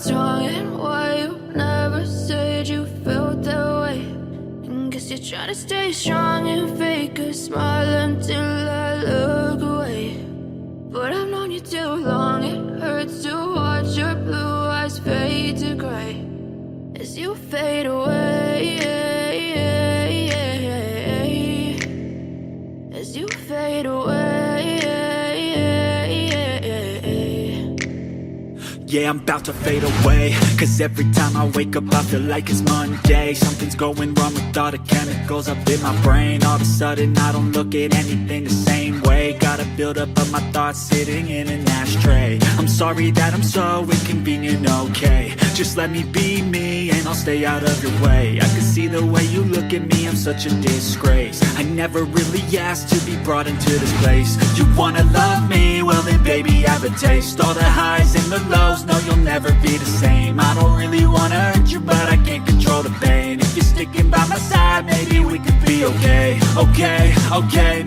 what's wrong and why you never said you felt that way. And guess you're trying to stay strong and fake a smile until I look away. But I've known you too long, it hurts to watch your blue eyes fade to gray as you fade away, as you fade away. Yeah, I'm about to fade away, cause every time I wake up I feel like it's Monday. Something's going wrong with all the chemicals up in my brain. All of a sudden I don't look at anything the same way. Got a buildup of my thoughts sitting in an ashtray. I'm sorry that I'm so inconvenient, okay. Just let me be me and I'll stay out of your way. I can see the way you look at me, I'm such a disgrace. I never really asked to be brought into this place. You wanna love me? Well then baby have a taste. All the highs and the lows, no you'll never be the same. I don't really wanna hurt you but I can't control the pain. If you're sticking by my side maybe we could be okay. Okay, okay,